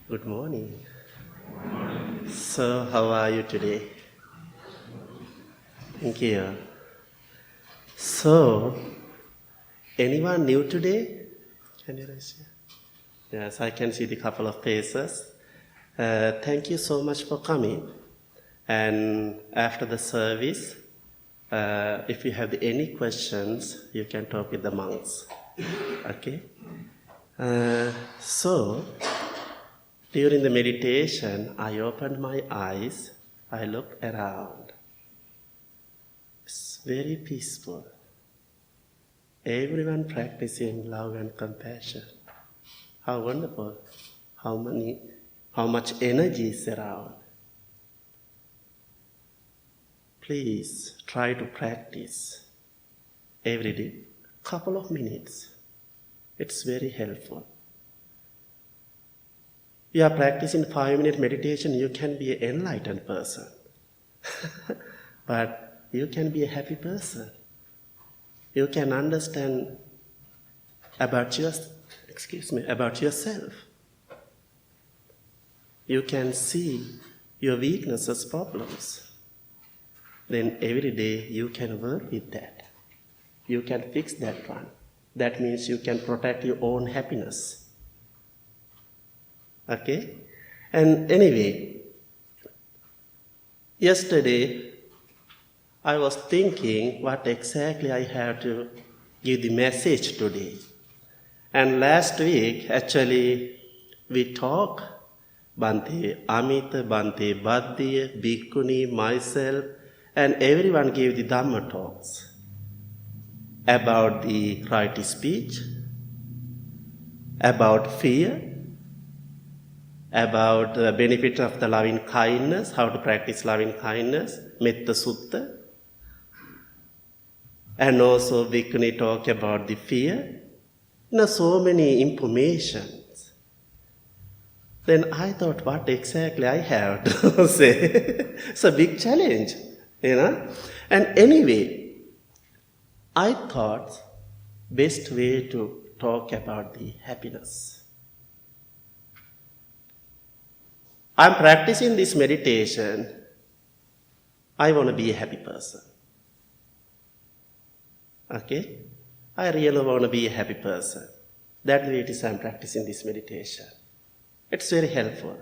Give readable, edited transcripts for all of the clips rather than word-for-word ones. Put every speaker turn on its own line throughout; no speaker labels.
Good morning. So, how are you today? Thank you. So, anyone new today? Can you raise your? Yes, I can see the couple of faces. Thank you so much for coming. And after the service, if you have any questions, you can talk with the monks. Okay? So, during the meditation, I opened my eyes, I looked around. It's very peaceful. Everyone practicing love and compassion. How wonderful. How much energy is around. Please try to practice every day, couple of minutes. It's very helpful. You are practicing 5-minute meditation, you can be an enlightened person. But you can be a happy person. You can understand about yourself. You can see your weaknesses, problems. Then every day you can work with that. You can fix that one. That means you can protect your own happiness. Okay? And anyway, yesterday I was thinking what exactly I have to give the message today. And last week, actually, we talked, Bhante Amita, Bhante Baddiya, Bhikkhuni, myself, and everyone gave the dharma talks about the right speech, about fear, about the benefit of the loving kindness, how to practice loving kindness, Metta Sutta. And also Bhikkhuni talk about the fear. So many informations. Then I thought, what exactly I have to say? It's a big challenge, And anyway, I thought best way to talk about the happiness. I'm practicing this meditation. I want to be a happy person. Okay? I really want to be a happy person. That way it is I'm practicing this meditation. It's very helpful.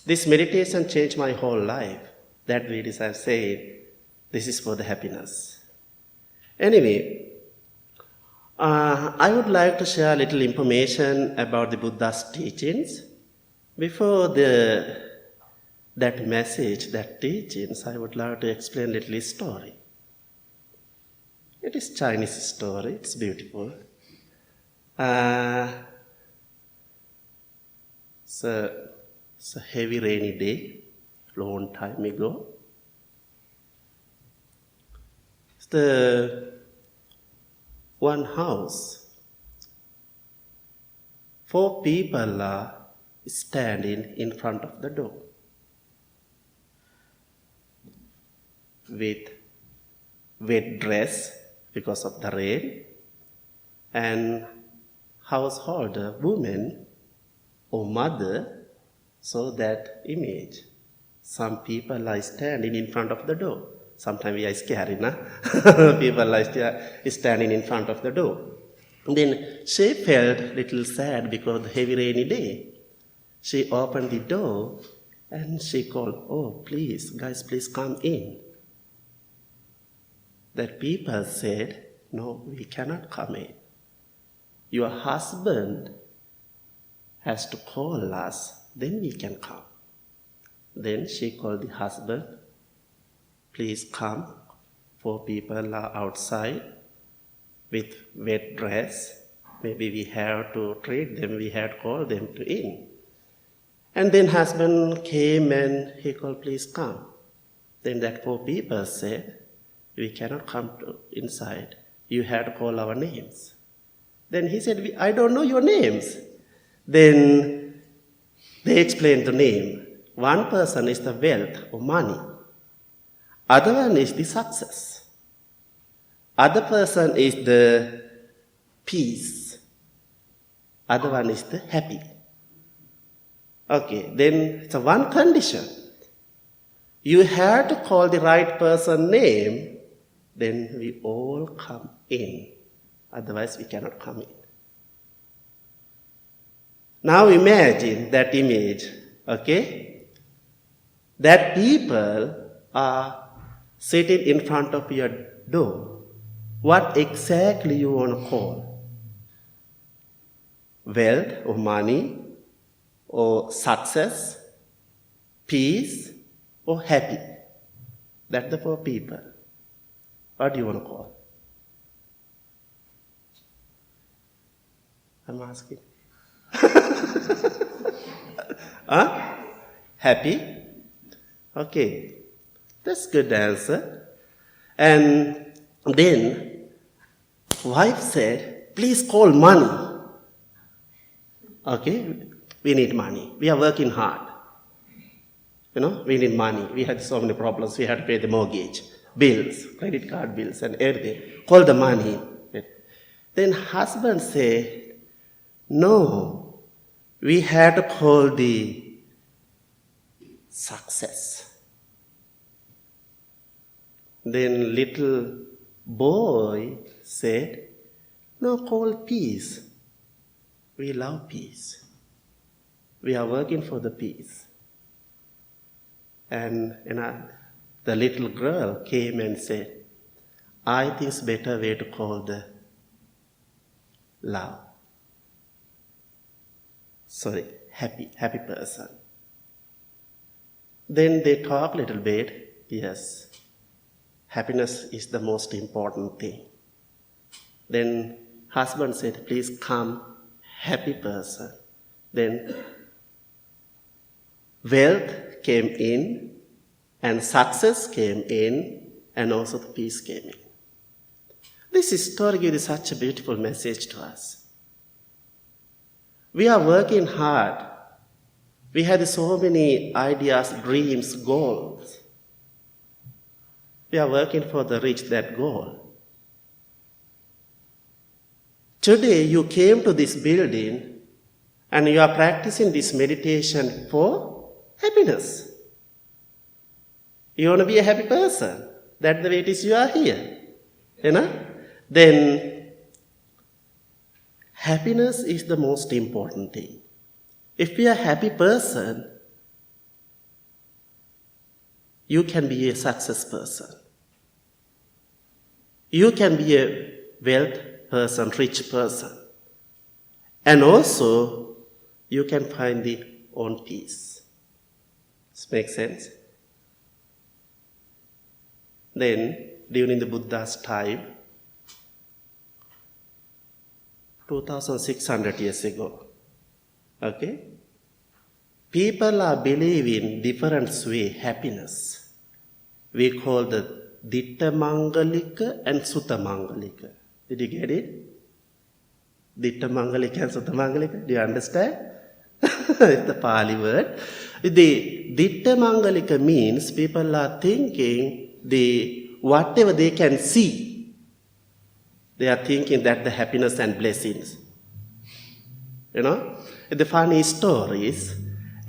This meditation changed my whole life. That way it is I'm saying, this is for the happiness. Anyway, I would like to share a little information about the Buddha's teachings. Before that message, that teachings, I would like to explain a little story. It is Chinese story, it's beautiful. It's a heavy rainy day, long time ago. It's the one house. 4 people are standing in front of the door with wet dress because of the rain, and householder, woman or mother, saw that image. Some people are standing in front of the door. Sometimes we are scary, People are standing in front of the door. Then she felt a little sad because of the heavy rainy day. She opened the door and she called, "Oh, please, guys, please come in." That people said, "No, we cannot come in. Your husband has to call us, then we can come." Then she called the husband, "Please come. 4 people are outside with wet dress. Maybe we have to treat them, we have to call them to in." And then husband came and he called, "Please come." Then that 4 people said, "We cannot come inside. You have to call our names." Then he said, "I don't know your names." Then they explained the name. One person is the wealth or money. Other one is the success. Other person is the peace. Other one is the happy. Okay, then it's a one condition. You have to call the right person name, then we all come in. Otherwise, we cannot come in. Now imagine that image, okay? That people are sitting in front of your door. What exactly you want to call? Wealth or money or success, peace or happy? That's the four people. What do you want to call? I'm asking. Huh? Happy? Okay. That's good answer. And then wife said, please call money. Okay, we need money. We are working hard. We need money. We had so many problems. We had to pay the mortgage, bills, credit card bills and everything. Call the money. Then husband said, no, we had to call the success. Then little boy said, no, call peace. We love peace. We are working for the peace. And the little girl came and said, I think it's better way to call the love. Sorry, happy person. Then they talk a little bit. Yes, happiness is the most important thing. Then husband said, please come, happy person. Then wealth came in, and success came in, and also the peace came in. This story gives such a beautiful message to us. We are working hard. We had so many ideas, dreams, goals. We are working for to reach that goal. Today you came to this building and you are practicing this meditation for happiness. You want to be a happy person. That's the way it is you are here. Then happiness is the most important thing. If you are a happy person, you can be a success person. You can be a wealth person, rich person. And also, you can find the own peace. This makes sense? Then, during the Buddha's time, 2600 years ago, okay? People are believing different way happiness. We call the Ditta Mangalika and Sutta Mangalika. Did you get it? Ditta Mangalika and Sutta Mangalika. Do you understand? It's the Pali word. The Ditta Mangalika means people are thinking whatever they can see. They are thinking that the happiness and blessings. The funny stories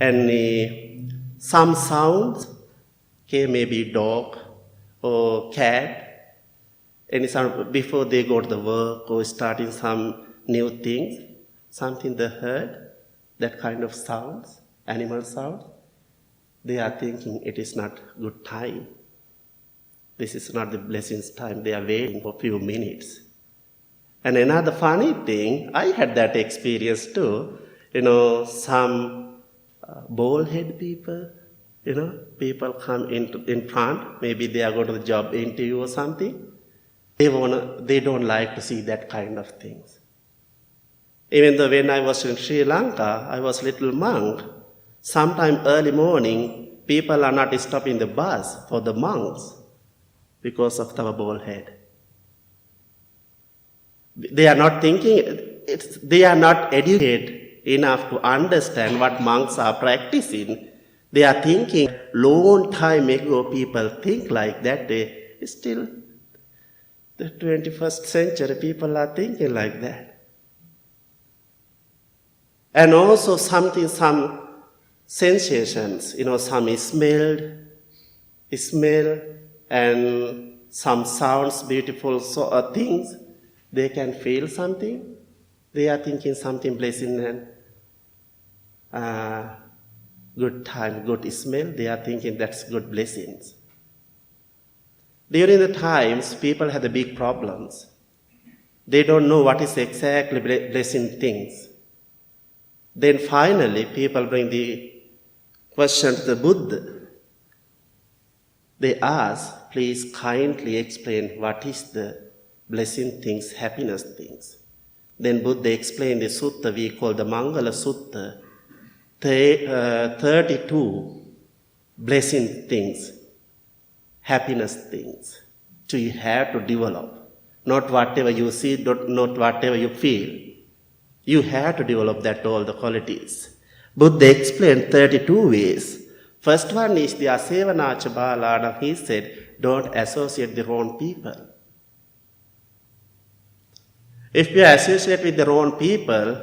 and some sounds, okay, maybe dog or cat, any sound before they go to the work or starting some new things, something they heard, that kind of sounds, animal sounds, they are thinking it is not good time. This is not the blessings time. They are waiting for a few minutes. And another funny thing, I had that experience too. Some bald-head people, people come in front. Maybe they are going to the job interview or something. They don't like to see that kind of things. Even though when I was in Sri Lanka, I was little monk. Sometime early morning, people are not stopping the bus for the monks because of our bald head. They are not thinking, they are not educated enough to understand what monks are practicing. They are thinking, long time ago people think like that. Still, the 21st century people are thinking like that. And also some sensations, some smell and some sounds, beautiful things. They can feel something. They are thinking something blessing and good time, good smell. They are thinking that's good blessings. During the times, people had the big problems. They don't know what is exactly blessing things. Then finally, people bring the question to the Buddha. They ask, please kindly explain what is the blessing things, happiness things. Then Buddha explained the sutta we call the Mangala Sutta, 32 blessing things, happiness things. So you have to develop. Not whatever you see, not whatever you feel. You have to develop that all the qualities. Buddha explained 32 ways. First one is the Asevanacha Balana. He said, don't associate the wrong people. If you associate with the wrong people,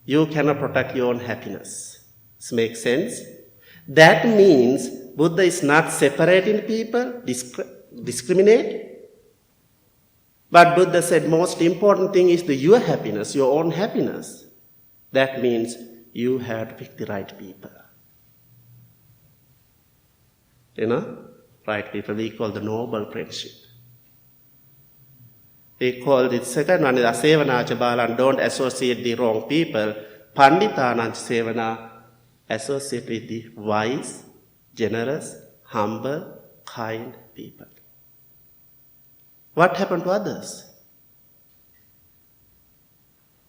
you cannot protect your own happiness. This makes sense? That means Buddha is not separating people, discriminate. But Buddha said most important thing is your happiness, your own happiness. That means you have to pick the right people. Right people, we call the noble friendship. We call the second one is Asevanacha Balan, don't associate the wrong people. Panditanancha Sevana, associate with the wise, generous, humble, kind people. What happened to others?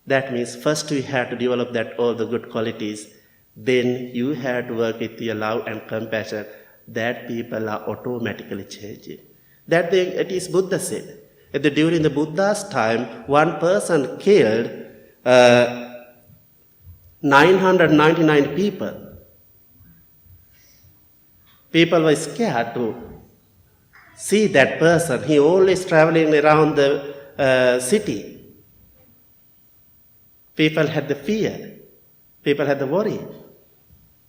That means first we have to develop all the good qualities. Then you have to work with your love and compassion. That people are automatically changing. That thing, it is Buddha said. During the Buddha's time, one person killed 999 people. People were scared to see that person. He always traveling around the city. People had the fear. People had the worry.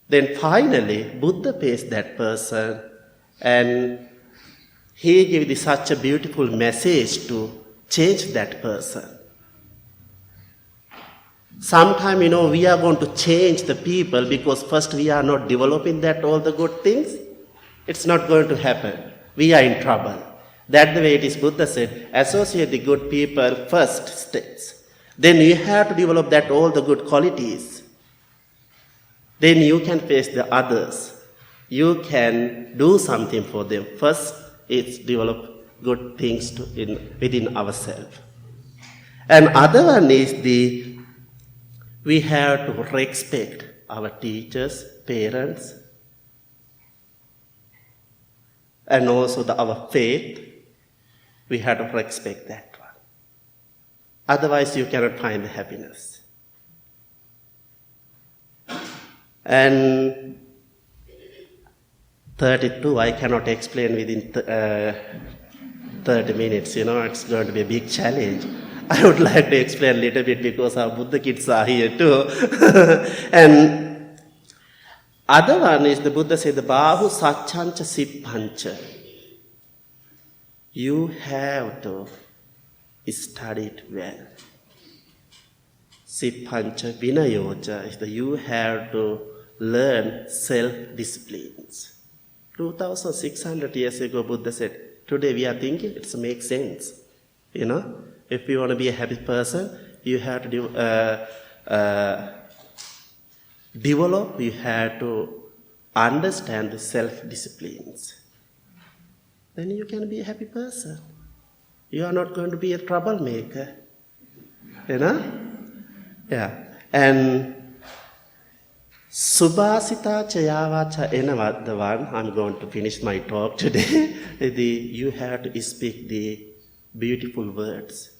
Then finally, Buddha faced that person and he gave such a beautiful message to change that person. Sometimes, we are going to change the people because first we are not developing all the good things. It's not going to happen. We are in trouble. That's the way it is. Buddha said, associate the good people first steps. Then you have to develop all the good qualities. Then you can face the others. You can do something for them. First, it's develop good things within ourselves. And other one is we have to respect our teachers, parents, and also our faith. We have to respect that one. Otherwise, you cannot find happiness. And 32, I cannot explain within 30 minutes. It's going to be a big challenge. I would like to explain a little bit because our Buddha kids are here too. And other one is the Buddha said, the Bahu Satchancha Sippancha. You have to study it well. Sippancha Vinayoja is you have to learn self-disciplines. 2,600 years ago, Buddha said, today we are thinking it makes sense. If you want to be a happy person, you have to develop, you have to understand the self-disciplines. Then you can be a happy person. You are not going to be a troublemaker. Yeah. And Subhasita Chayavacha Enava, the one I'm going to finish my talk today. You have to speak the beautiful words.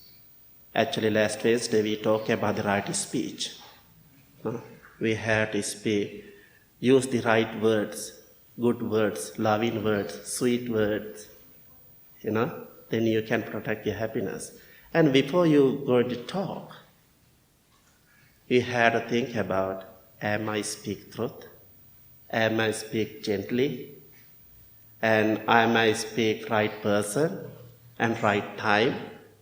Actually, last Wednesday we talked about the right speech. We have to use the right words, good words, loving words, sweet words. Then you can protect your happiness. And before you go to talk, you have to think about, am I speak truth? I may speak gently, and I may speak right person and right time,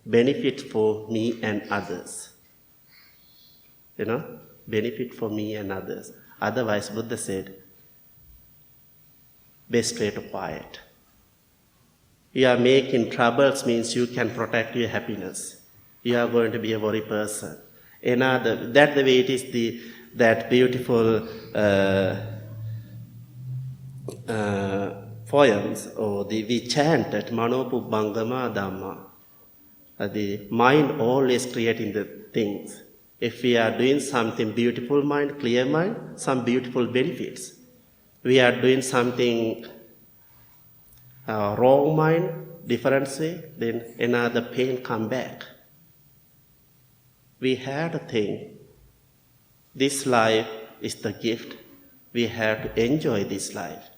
benefit for me and others. Benefit for me and others. Otherwise, Buddha said, best way to quiet. You are making troubles means you can protect your happiness. You are going to be a worry person. That the way it is that beautiful poems, or we chanted Manopubbangama Dhamma. The mind always creating the things. If we are doing something beautiful mind, clear mind, some beautiful benefits. We are doing something wrong mind, different way, then another pain come back. We had to think, this life is the gift. We have to enjoy this life.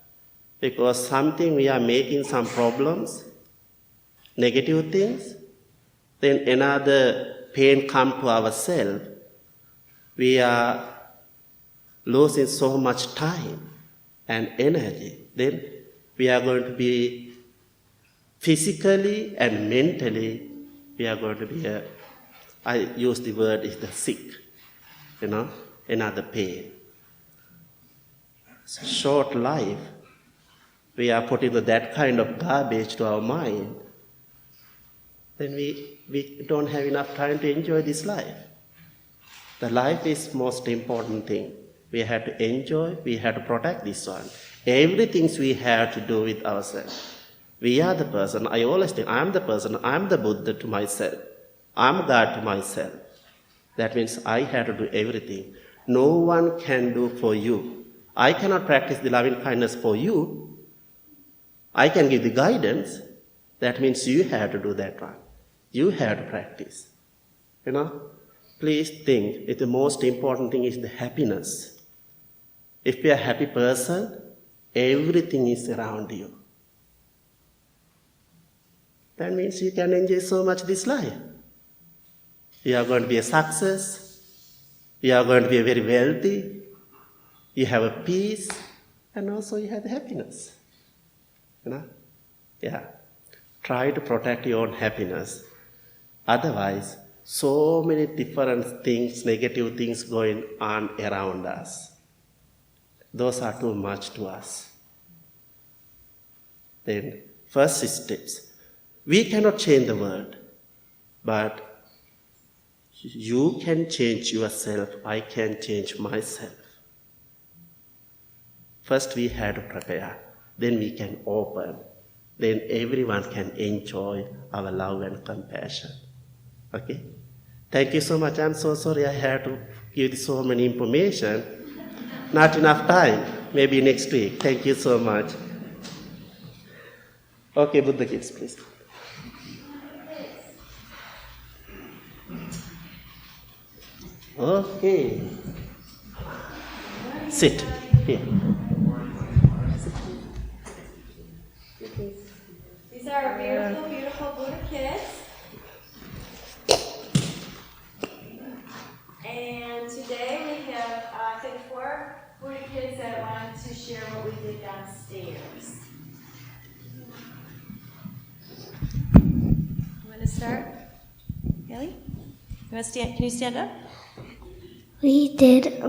Because something we are making some problems, negative things, then another pain come to ourselves. We are losing so much time and energy. Then we are going to be physically and mentally, we are going to be, I use the word is the sick, another pain. So short life, we are putting that kind of garbage to our mind, then we don't have enough time to enjoy this life. The life is most important thing. We have to enjoy, we have to protect this one. Everything we have to do with ourselves. We are the person. I always think, I am the person, I am the Buddha to myself. I am God to myself. That means I have to do everything. No one can do for you. I cannot practice the loving kindness for you. I can give the guidance. That means you have to do that one. You have to practice. Please think, the most important thing is the happiness. If you are a happy person, everything is around you. That means you can enjoy so much this life. You are going to be a success. You are going to be very wealthy. You have a peace. And also you have the happiness. Try to protect your own happiness. Otherwise, so many different things, negative things going on around us. Those are too much to us. Then, first steps. We cannot change the world, but you can change yourself. I can change myself. First we have to prepare. Then we can open. Then everyone can enjoy our love and compassion. Okay? Thank you so much. I'm so sorry I had to give so many information. Not enough time. Maybe next week. Thank you so much. Okay, Buddha kids, please. Okay. Sit here.
These are our beautiful, beautiful Buddha kids. And today we have, I think, 4 Buddha kids that wanted to share what we did downstairs. You want to start? Kelly? You want to stand? Can you stand up?
We did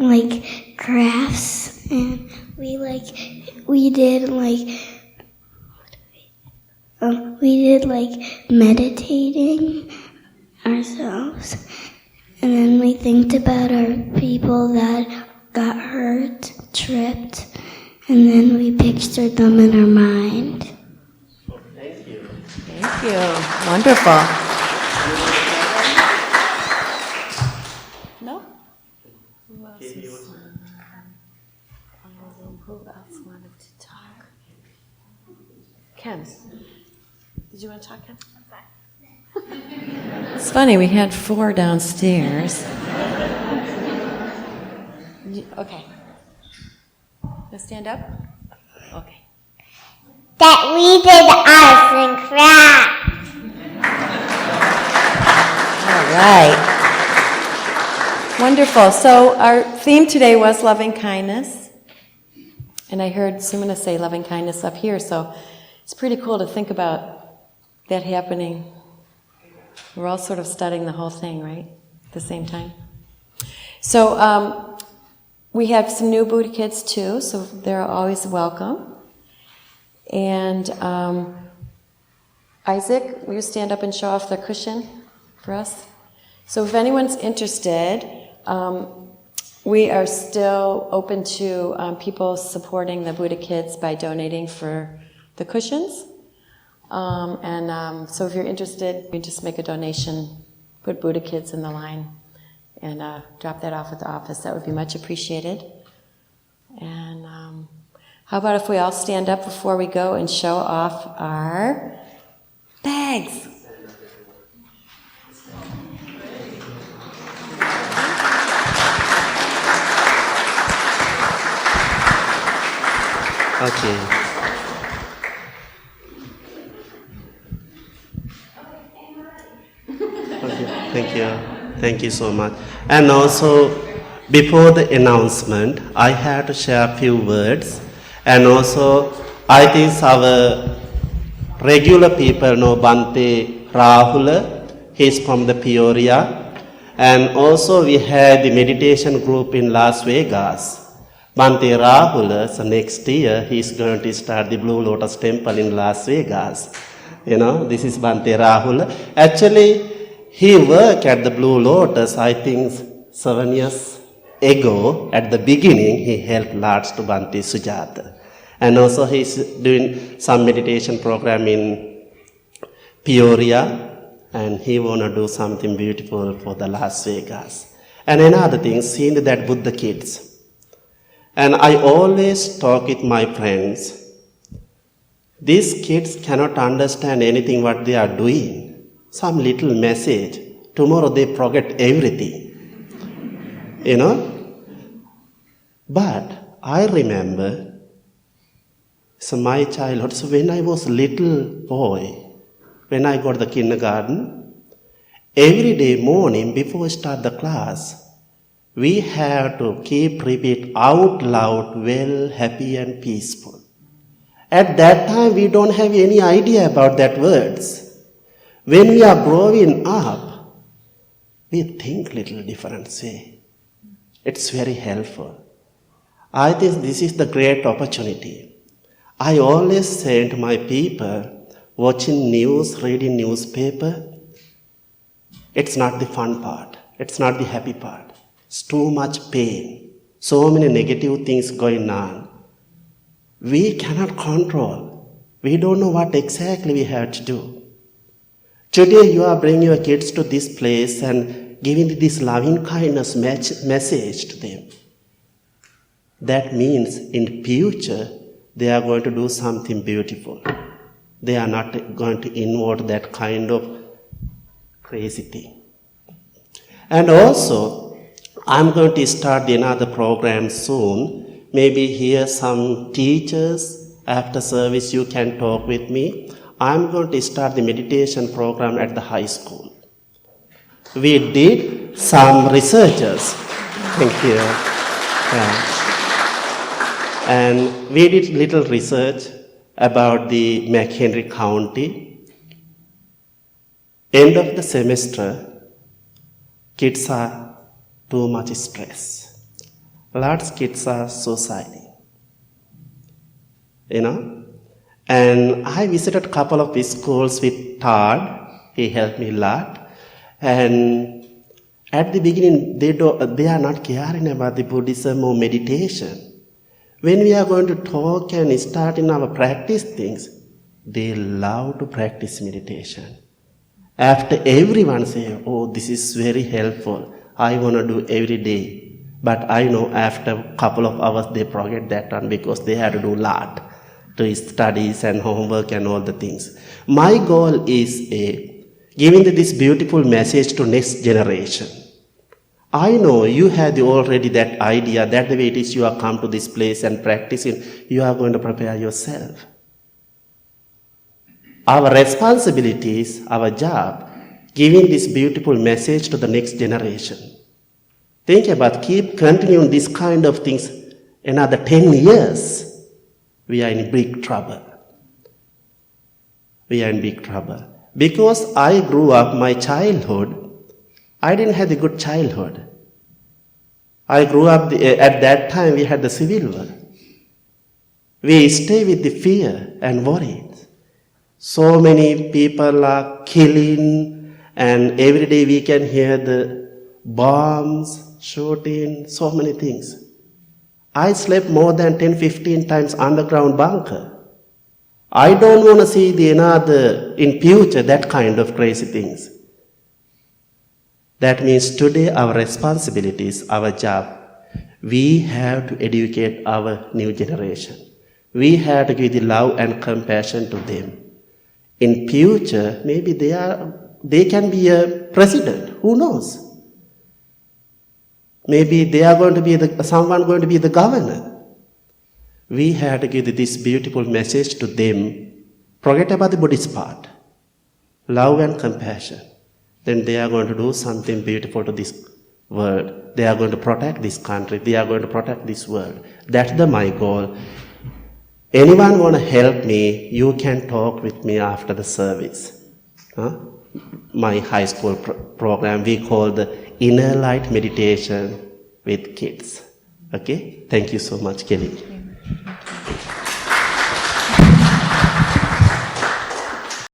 crafts, and we did meditating ourselves, and then we think about our people that got hurt, tripped, and then we pictured them in our mind.
Thank you.
Thank you. Wonderful. No? Who else wanted to talk? Ken. Did you want to talk, Ken? It's funny, we had 4 downstairs. Okay. Now stand up. Okay.
That we did arts and crafts.
All right. Wonderful. So our theme today was loving kindness.
And I heard Sumana say loving kindness up here, so it's pretty cool to think about that happening. We're all sort of studying the whole thing, right? At the same time. So we have some new Buddha kids too, so they're always welcome. And Isaac, will you stand up and show off the cushion for us? So if anyone's interested, we are still open to people supporting the Buddha kids by donating for the cushions. So if you're interested, you just make a donation, put Buddha kids in the line, and drop that off at the office. That would be much appreciated. And how about if we all stand up before we go and show off our bags?
Okay. Thank you. Thank you so much. And also, before the announcement, I had to share a few words. And also, I think our regular people know Bhante Rahula. He's from the Peoria. And also, we had the meditation group in Las Vegas. Bhante Rahula, so next year, he's going to start the Blue Lotus Temple in Las Vegas. This is Bhante Rahula. Actually, he worked at the Blue Lotus, I think, 7 years ago. At the beginning, he helped lots to Bhante Sujata. And also, he's doing some meditation program in Peoria, and he want to do something beautiful for the Las Vegas. And another thing, seeing that Buddha kids. And I always talk with my friends. These kids cannot understand anything what they are doing. Some little message. Tomorrow they forget everything. But I remember, so my childhood, so when I was little boy, when I got the kindergarten, every day morning before we start the class, we have to keep repeat out loud, well, happy and peaceful. At that time, we don't have any idea about that words. When we are growing up, we think little different way. It's very helpful. I think this is the great opportunity. I always say to my people, watching news, reading newspaper, it's not the fun part. It's not the happy part. It's too much pain. So many negative things going on. We cannot control. We don't know what exactly we have to do. Today you are bringing your kids to this place and giving this loving kindness message to them. That means in future they are going to do something beautiful. They are not going to involve that kind of crazy thing. And also, I'm going to start another program soon. Maybe here some teachers, after service you can talk with me. I'm going to start the meditation program at the high school. We did some researches. Thank you. Yeah. And we did little research about the McHenry County. End of the semester, kids are too much stress. Lots of kids are suiciding. And I visited a couple of schools with Todd. He helped me a lot. And at the beginning, they are not caring about the Buddhism or meditation. When we are going to talk and start in our practice things, they love to practice meditation. After everyone say, oh, this is very helpful, I want to do every day. But I know after a couple of hours they forget that one because they have to do a lot to studies and homework and all the things. My goal is giving this beautiful message to next generation. I know you had already that idea, that the way it is you are come to this place and practicing, you are going to prepare yourself. Our responsibilities, our job, giving this beautiful message to the next generation. Think about keep continuing this kind of things another 10 years. we are in big trouble. We are in big trouble. Because I grew up, my childhood, I didn't have a good childhood. I grew up, at that time we had the civil war. We stay with the fear and worry. So many people are killing, and every day we can hear the bombs, shooting, so many things. I slept more than 10-15 times underground bunker. I don't want to see in future that kind of crazy things. That means today our responsibilities, our job, we have to educate our new generation. We have to give the love and compassion to them. In future, maybe they can be a president. Who knows? Maybe they are going to be someone going to be the governor. We have to give this beautiful message to them. Forget about the Buddhist part. Love and compassion. Then they are going to do something beautiful to this world. They are going to protect this country. They are going to protect this world. That's my goal. Anyone want to help me, you can talk with me after the service. My high school program, we call the Inner Light Meditation with Kids. Okay? Thank you so much, Kelly.